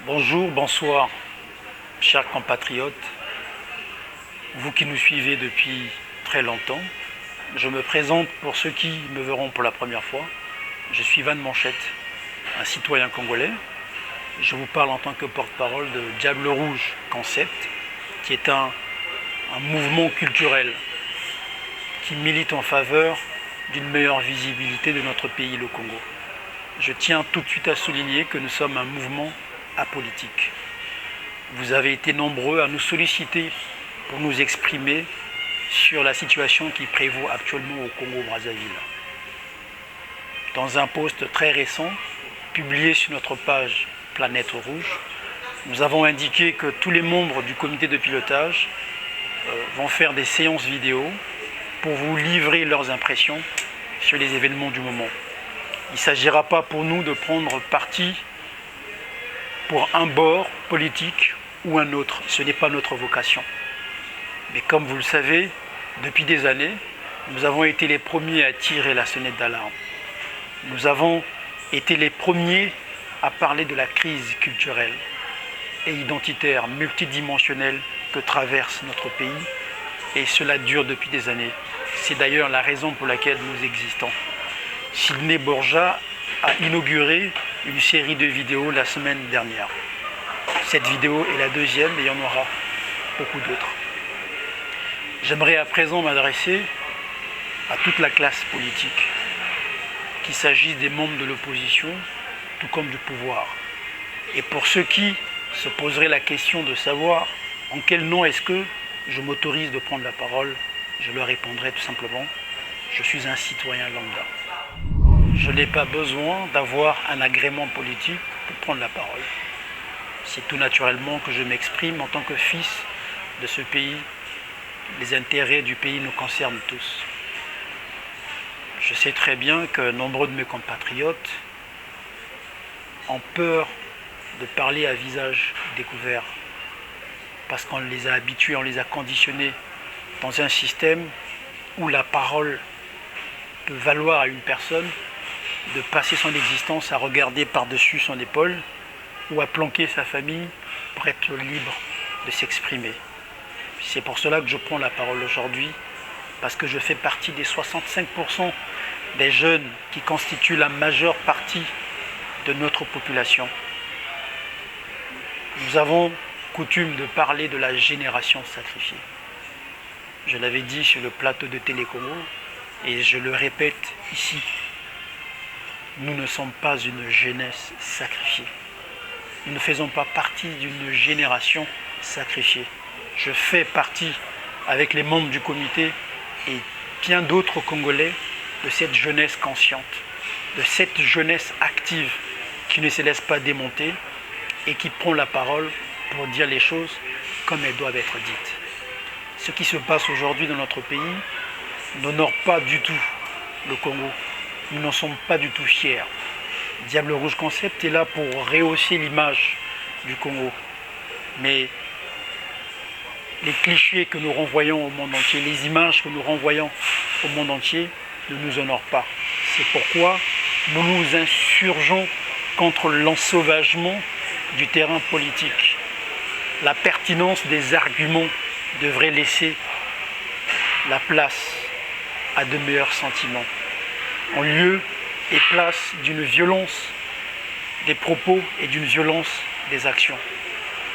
Bonjour, bonsoir, chers compatriotes, vous qui nous suivez depuis très longtemps. Je me présente pour ceux qui me verront pour la première fois. Je suis Van Manchette, un citoyen congolais. Je vous parle en tant que porte-parole de Diable Rouge Concept, qui est un mouvement culturel qui milite en faveur d'une meilleure visibilité de notre pays, le Congo. Je tiens tout de suite à souligner que nous sommes un mouvement apolitique. Vous avez été nombreux à nous solliciter pour nous exprimer sur la situation qui prévaut actuellement au Congo-Brazzaville. Dans un post très récent, publié sur notre page Planète Rouge, nous avons indiqué que tous les membres du comité de pilotage vont faire des séances vidéo pour vous livrer leurs impressions sur les événements du moment. Il ne s'agira pas pour nous de prendre parti pour un bord politique ou un autre. Ce n'est pas notre vocation. Mais comme vous le savez, depuis des années, nous avons été les premiers à tirer la sonnette d'alarme. Nous avons été les premiers à parler de la crise culturelle et identitaire multidimensionnelle que traverse notre pays, et cela dure depuis des années. C'est d'ailleurs la raison pour laquelle nous existons. Sidney Borja a inauguré une série de vidéos la semaine dernière. Cette vidéo est la deuxième et il y en aura beaucoup d'autres. J'aimerais à présent m'adresser à toute la classe politique, qu'il s'agisse des membres de l'opposition, tout comme du pouvoir. Et pour ceux qui se poseraient la question de savoir en quel nom est-ce que je m'autorise de prendre la parole, je leur répondrai tout simplement, je suis un citoyen lambda. Je n'ai pas besoin d'avoir un agrément politique pour prendre la parole. C'est tout naturellement que je m'exprime en tant que fils de ce pays. Les intérêts du pays nous concernent tous. Je sais très bien que nombreux de mes compatriotes ont peur de parler à visage découvert parce qu'on les a habitués, on les a conditionnés dans un système où la parole peut valoir à une personne de passer son existence à regarder par-dessus son épaule ou à planquer sa famille pour être libre de s'exprimer. C'est pour cela que je prends la parole aujourd'hui, parce que je fais partie des 65% des jeunes qui constituent la majeure partie de notre population. Nous avons coutume de parler de la génération sacrifiée. Je l'avais dit sur le plateau de Télécongo et je le répète ici. Nous ne sommes pas une jeunesse sacrifiée. Nous ne faisons pas partie d'une génération sacrifiée. Je fais partie, avec les membres du comité et bien d'autres Congolais, de cette jeunesse consciente, de cette jeunesse active qui ne se laisse pas démonter et qui prend la parole pour dire les choses comme elles doivent être dites. Ce qui se passe aujourd'hui dans notre pays n'honore pas du tout le Congo. Nous n'en sommes pas du tout fiers. Diable Rouge Concept est là pour rehausser l'image du Congo. Mais les clichés que nous renvoyons au monde entier, les images que nous renvoyons au monde entier ne nous honorent pas. C'est pourquoi nous nous insurgeons contre l'ensauvagement du terrain politique. La pertinence des arguments devrait laisser la place à de meilleurs sentiments, en lieu et place d'une violence des propos et d'une violence des actions.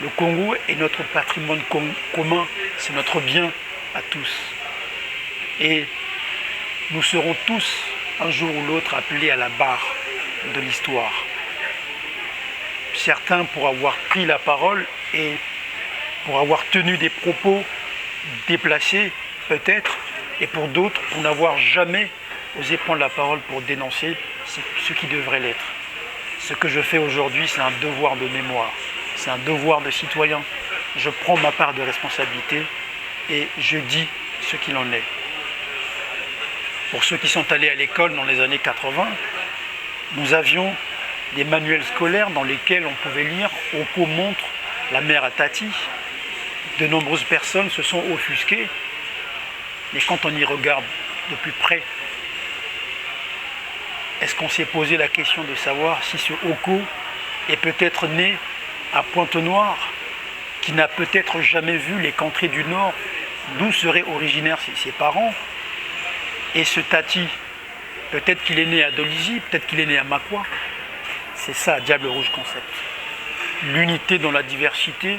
Le Congo est notre patrimoine commun, c'est notre bien à tous. Et nous serons tous, un jour ou l'autre, appelés à la barre de l'histoire. Certains pour avoir pris la parole et pour avoir tenu des propos déplacés, peut-être, et pour d'autres, pour n'avoir jamais osé prendre la parole pour dénoncer ce qui devrait l'être. Ce que je fais aujourd'hui, c'est un devoir de mémoire, c'est un devoir de citoyen. Je prends ma part de responsabilité et je dis ce qu'il en est. Pour ceux qui sont allés à l'école dans les années 80, nous avions des manuels scolaires dans lesquels on pouvait lire « Oko montre la mère à Tati ». De nombreuses personnes se sont offusquées Mais quand on y regarde de plus près, est-ce qu'on s'est posé la question de savoir si ce Oko est peut-être né à Pointe-Noire, qui n'a peut-être jamais vu les contrées du Nord, d'où seraient originaires ses parents, et ce Tati, peut-être qu'il est né à Dolisie, peut-être qu'il est né à Makwa. C'est ça, Diable Rouge Concept. L'unité dans la diversité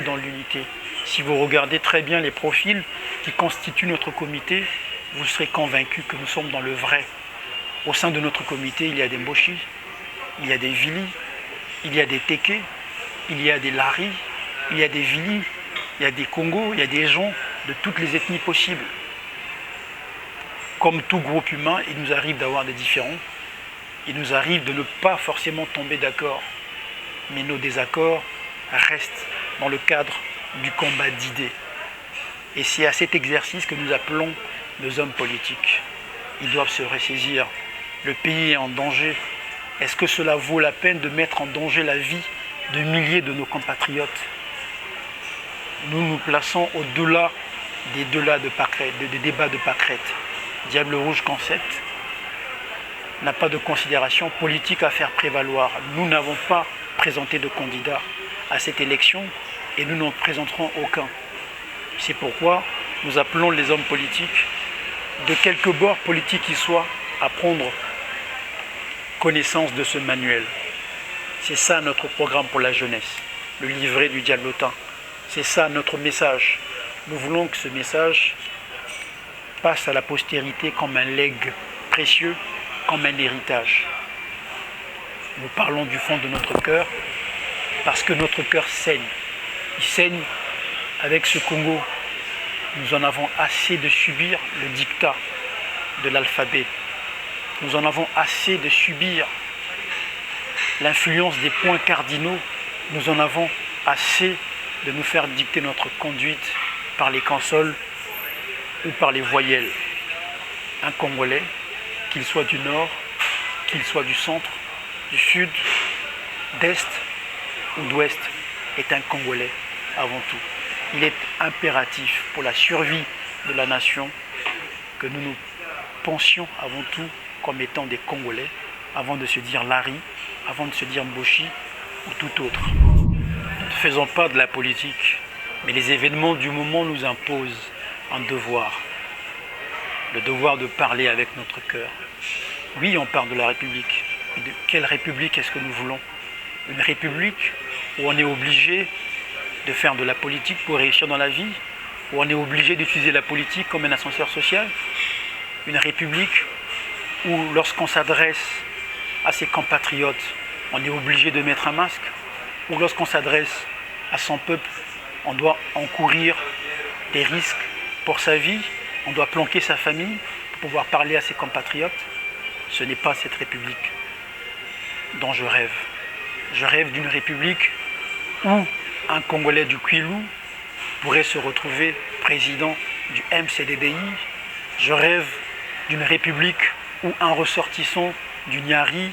dans l'unité. Si vous regardez très bien les profils qui constituent notre comité, vous serez convaincus que nous sommes dans le vrai. Au sein de notre comité, il y a des Mboshi, il y a des Vili, il y a des Teke, il y a des Lari, il y a des Vili, il y a des Congos, il y a des gens de toutes les ethnies possibles. Comme tout groupe humain, il nous arrive d'avoir des différends, il nous arrive de ne pas forcément tomber d'accord, mais nos désaccords restent dans le cadre du combat d'idées. Et c'est à cet exercice que nous appelons nos hommes politiques. Ils doivent se ressaisir. Le pays est en danger. Est-ce que cela vaut la peine de mettre en danger la vie de milliers de nos compatriotes? Nous nous plaçons au-delà des débats de pâquerettes. Diable Rouge Concept n'a pas de considération politique à faire prévaloir. Nous n'avons pas présenté de candidat à cette élection et nous n'en présenterons aucun. C'est pourquoi nous appelons les hommes politiques, de quelque bord politique qu'ils soient, à prendre connaissance de ce manuel. C'est ça notre programme pour la jeunesse, le livret du diablotin. C'est ça notre message. Nous voulons que ce message passe à la postérité comme un legs précieux, comme un héritage. Nous parlons du fond de notre cœur parce que notre cœur saigne. Il saigne avec ce Congo. Nous en avons assez de subir le dictat de l'alphabet. Nous en avons assez de subir l'influence des points cardinaux. Nous en avons assez de nous faire dicter notre conduite par les consoles ou par les voyelles. Un Congolais, qu'il soit du nord, qu'il soit du centre, du sud, d'est ou d'ouest, est un Congolais avant tout. Il est impératif pour la survie de la nation que nous nous pensions avant tout comme étant des Congolais, avant de se dire Lari, avant de se dire Mboshi ou tout autre. Nous ne faisons pas de la politique, mais les événements du moment nous imposent un devoir. Le devoir de parler avec notre cœur. Oui, on parle de la République. Mais de quelle République est-ce que nous voulons? Une République où on est obligé de faire de la politique pour réussir dans la vie, où on est obligé d'utiliser la politique comme un ascenseur social? Une République où lorsqu'on s'adresse à ses compatriotes, on est obligé de mettre un masque? Ou lorsqu'on s'adresse à son peuple, on doit encourir des risques pour sa vie, on doit planquer sa famille pour pouvoir parler à ses compatriotes? Ce n'est pas cette République dont je rêve. Je rêve d'une République où un Congolais du Kwilu pourrait se retrouver président du MCDDI. Je rêve d'une République où un ressortissant du Niari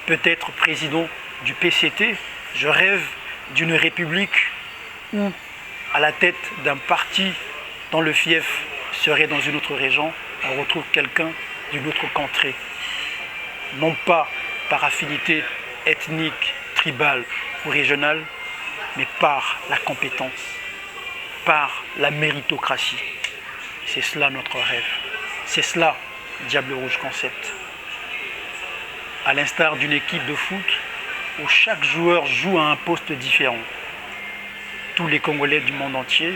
peut être président du PCT. Je rêve d'une République où, à la tête d'un parti dont le fief serait dans une autre région, on retrouve quelqu'un d'une autre contrée. Non pas par affinité ethnique, tribale ou régionale, mais par la compétence, par la méritocratie. C'est cela notre rêve. C'est cela, Diable Rouge Concept. À l'instar d'une équipe de foot où chaque joueur joue à un poste différent. Tous les Congolais du monde entier,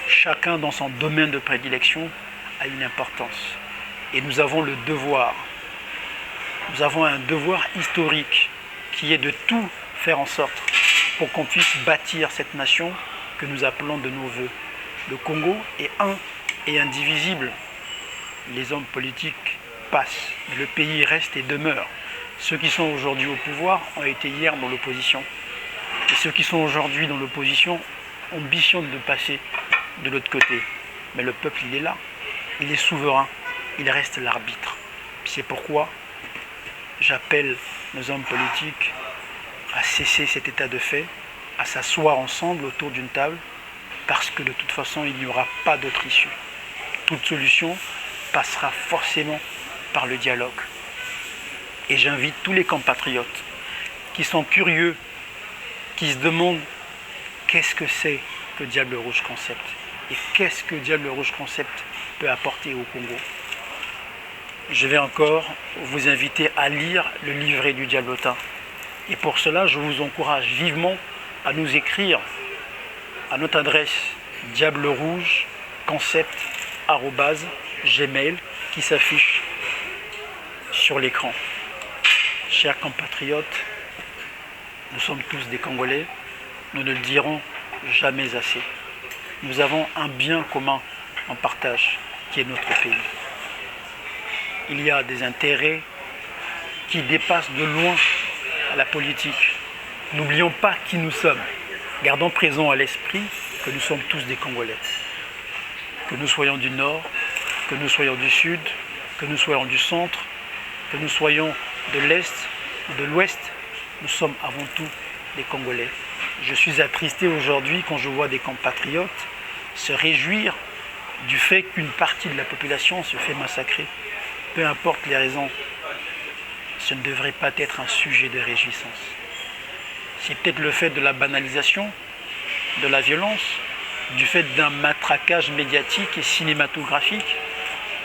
chacun dans son domaine de prédilection, a une importance. Et nous avons le devoir, nous avons un devoir historique qui est de tout faire en sorte pour qu'on puisse bâtir cette nation que nous appelons de nos voeux. Le Congo est un et indivisible. Les hommes politiques passent, mais le pays reste et demeure. Ceux qui sont aujourd'hui au pouvoir ont été hier dans l'opposition. Et ceux qui sont aujourd'hui dans l'opposition ambitionnent de passer de l'autre côté. Mais le peuple, il est là. Il est souverain. Il reste l'arbitre. C'est pourquoi j'appelle nos hommes politiques à cesser cet état de fait, à s'asseoir ensemble autour d'une table, parce que de toute façon, il n'y aura pas d'autre issue. toute solution passera forcément par le dialogue. Et j'invite tous les compatriotes qui sont curieux, qui se demandent qu'est-ce que c'est que Diable Rouge Concept et qu'est-ce que Diable Rouge Concept peut apporter au Congo. Je vais encore vous inviter à lire le livret du Diablotin. Et pour cela, je vous encourage vivement à nous écrire à notre adresse diablerougeconcept@gmail qui s'affiche sur l'écran. Chers compatriotes, nous sommes tous des Congolais, nous ne le dirons jamais assez. Nous avons un bien commun en partage qui est notre pays. Il y a des intérêts qui dépassent de loin la politique. N'oublions pas qui nous sommes. Gardons présent à l'esprit que nous sommes tous des Congolais. Que nous soyons du Nord, que nous soyons du Sud, que nous soyons du Centre, que nous soyons de l'Est ou de l'Ouest, nous sommes avant tout des Congolais. Je suis attristé aujourd'hui quand je vois des compatriotes se réjouir du fait qu'une partie de la population se fait massacrer. Peu importe les raisons, ce ne devrait pas être un sujet de réjouissance. C'est peut-être le fait de la banalisation, de la violence, du fait d'un matraquage médiatique et cinématographique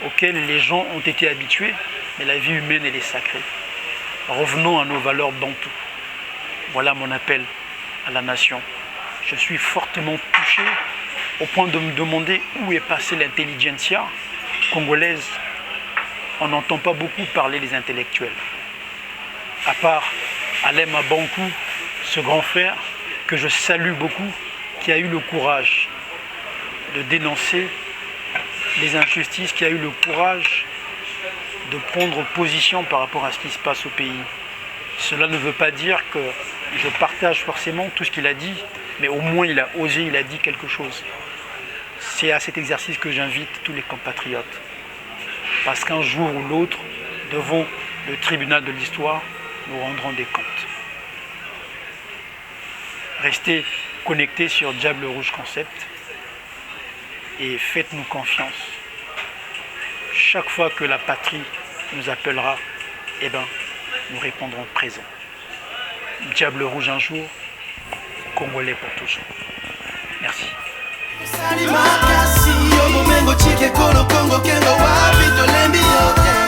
auquel les gens ont été habitués, mais la vie humaine, elle est sacrée. Revenons à nos valeurs bantoues. Voilà mon appel à la nation. Je suis fortement touché au point de me demander où est passée l'intelligentsia congolaise. On n'entend pas beaucoup parler des intellectuels. À part Alem Abankou, ce grand frère que je salue beaucoup, qui a eu le courage de dénoncer les injustices, qui a eu le courage de prendre position par rapport à ce qui se passe au pays. Cela ne veut pas dire que je partage forcément tout ce qu'il a dit, mais au moins il a osé, il a dit quelque chose. C'est à cet exercice que j'invite tous les compatriotes. Parce qu'un jour ou l'autre, devant le tribunal de l'histoire, nous rendrons des comptes. Restez connectés sur Diable Rouge Concept et faites-nous confiance. Chaque fois que la patrie nous appellera, eh ben, nous répondrons présent. Diable Rouge un jour, Congolais pour toujours. Merci. Salima kasi, yo momengo chike kolo Kongo kengo wapi tolembi yote.